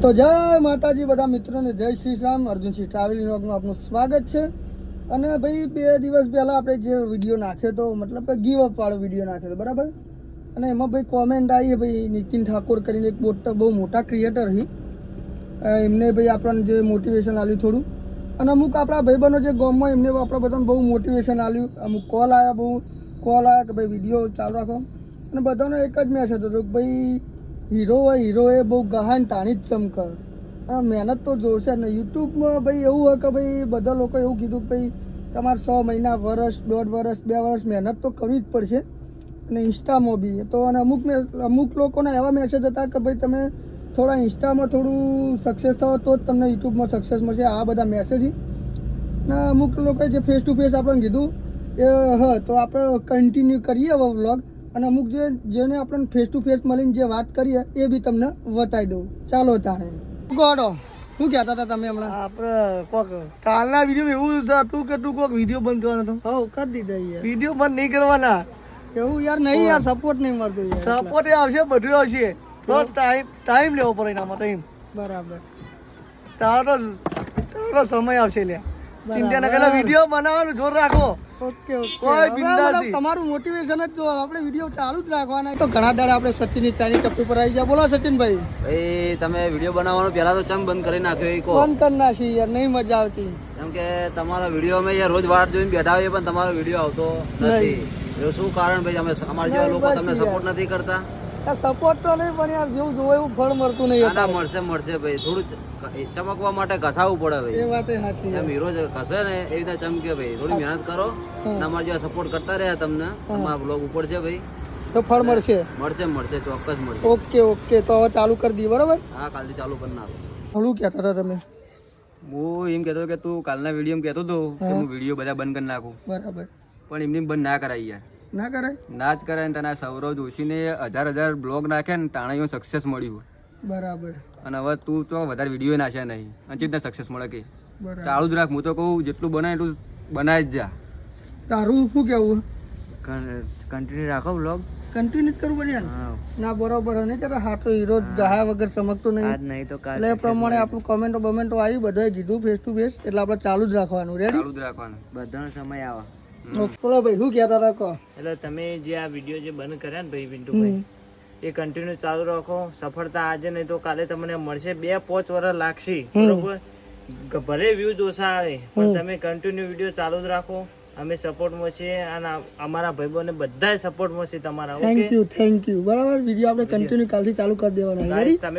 તો જય માતાજી બધા મિત્રોને, જય શ્રી રામ. અર્જુનસિંહ ટ્રાવેલિંગ વ્લોગમાં આપનું સ્વાગત છે. અને ભાઈ 2 દિવસ પહેલાં આપણે જે વિડીયો નાખ્યો હતો, મતલબ કે ગીવ અપ વાળો વિડીયો નાખ્યો હતો, બરાબર. અને એમાં ભાઈ કોમેન્ટ આવી, ભાઈ નીતિન ઠાકોર કરીને એક બહુ મોટા ક્રિએટર છે, એમને ભાઈ આપણને જે મોટિવેશન આપ્યું થોડું. અને અમુક આપણા ભાઈબંધો જે ગામમાં એમને આપણા બધાને બહુ મોટિવેશન આપ્યું. અમુક કોલ આવ્યા કે ભાઈ વિડીયો ચાલુ રાખો. અને બધાનો એક જ મેસેજ હતો કે ભાઈ હીરો એ બહુ ગહાન તાણી જ ચમકે. મહેનત તો જોશે ને. યુટ્યુબમાં ભાઈ એવું હોય કે ભાઈ બધા લોકો એવું કીધું કે ભાઈ તમારે 100 મહિના, વર્ષ, 1.5 વર્ષ, 2 વર્ષ મહેનત તો કરવી જ પડશે. અને ઇન્સ્ટામાં બી તો. અને અમુક લોકોના એવા મેસેજ હતા કે ભાઈ તમે થોડા ઇન્સ્ટામાં થોડું સક્સેસ થાવ તો જ તમને યુટ્યુબમાં સક્સેસ મળશે, આ બધા મેસેજ. અને અમુક લોકોએ જે ફેસ ટુ ફેસ આપણને કીધું એ તો આપણે કન્ટિન્યુ કરીએ હવે વ્લોગ. અને અમુક જેને આપણને ફેસ ટુ ફેસ મળીને જે વાત કરીએ એ બી તમને બતાવી દઉં. ચાલો તાણે ગોડો શું કહેતા હતા તમે હમણાં? આપણે કોક કાલના વિડીયો એવું હતું કે તું કોક વિડીયો બંધ કરવાનો હતો. હવ કરી દીધા યાર. વિડીયો બંધ નહીં કરવાના. એવું યાર નહીં યાર, સપોર્ટ નહીં મળતો યાર. સપોર્ટ આવશે, બધું આવશે. તો ટાઈમ લેવો પડે એનામાં. ટાઈમ બરાબર. તારો સમય આવશે લે. ચિંતા ના કરે, વિડીયો બનાવવાનું જોર રાખો. ઓકે કોઈ બિંદાસી. તમારું મોટિવેશન જ જો આપણે વિડીયો ચાલુ જ રાખવાના. તો ઘણા દાડા આપણે સચિનની ચાની ટપ્પી પર આવી જાય. બોલો સચિનભાઈ. ભાઈ તમે વિડીયો બનાવવાનું પહેલા તો ચમ બંધ કરી નાખ્યો એ કહો. બંધ કરી નાખી યાર, નહીં મજા આવતી. કેમ કે તમારા વિડીયો અમે યાર રોજ વાટ જોઈને બેઠા હોઈએ પણ તમારો વિડીયો આવતો નથી. એવું શું કારણ ભાઈ? અમે અમારા જેવા લોકો તમને સપોર્ટ નથી કરતા? સપોર્ટ તો નહીં પણ યાર જેવું જોવે એવું ફળ મળતું નહીં. ના મળશે ભાઈ. થોડું ચમકવા માટે ઘસાવવું પડે ભાઈ. એ વાત સાચી. એમ હીરો ઘસે ને એવી રીતે ચમકે ભાઈ. થોડી મહેનત કરો. અમારા જેવા સપોર્ટ કરતા રહ્યા તમને. અમારા બ્લોગ ઉપર છે ભાઈ, તો ફળ મળશે. મળશે ચોક્કસ મળશે. ઓકે તો હવે ચાલુ કરી દઈએ. બરાબર. હા, કાલથી ચાલુ કરી નાખો. હળું કહેતા હતા તમે? હું એમ કહેતો કે તું કાલના વિડીયો કહેતો હતો કે હું વિડીયો બધા બંધ કરી નાખું. બરાબર. પણ એમની બંધ ના કરાય યાર. ના કરાય? ના જ કરાય. તને સૌરવ જોશીને 1000 બ્લોગ નાખે ને તાણે સક્સેસ મળ્યું. બરાબર. અને હવે તું તો વધારે વિડીયો નાખ્યા નહીં અને ચીજ સક્સેસ મળે કે બરાબર. ચાલુ જ રાખ. હું તો કહું જેટલું બનાય એટલું બનાય જ જા. તારું શું કેવું? કન્ટિન્યુ રાખો બ્લોગ. કન્ટિન્યુ જ કરવું પડે ના? બરાબર. નહીં કે હા તો હીરો ગહા વગર ચમકતો નહીં. એટલે એ પ્રમાણે આપણું કમેન્ટો આવી બધાએ કીધું ફેસ ટુ ફેસ. એટલે આપણે ચાલુ જ રાખવાનું. રેડી? ચાલુ જ રાખવાનું. બધાનો સમય આવે. બોલો ભાઈ શું કહેતા હતા કહો. એટલે તમે જે આ વિડીયો જે બંધ કર્યા ને ભાઈ પિન્ટુભાઈ, એ કન્ટિન્યુ ચાલુ રાખો. સફળતા આજે નહીં તો કાલે તમને મળશે. 2-5 વર્ષ લાગશે, બરોબર. ભલે વ્યૂઝ ઓછા આવે પણ તમે કન્ટિન્યુ વિડીયો ચાલુ જ રાખો. અમે સપોર્ટમાં છીએ અને અમારા ભાઈબંધોને બધાય સપોર્ટમાં છે તમારા. Thank you. બરાબર. વિડીયો આપણે કન્ટિન્યુ કાલથી ચાલુ કરી દેવાના. રેડી? તમે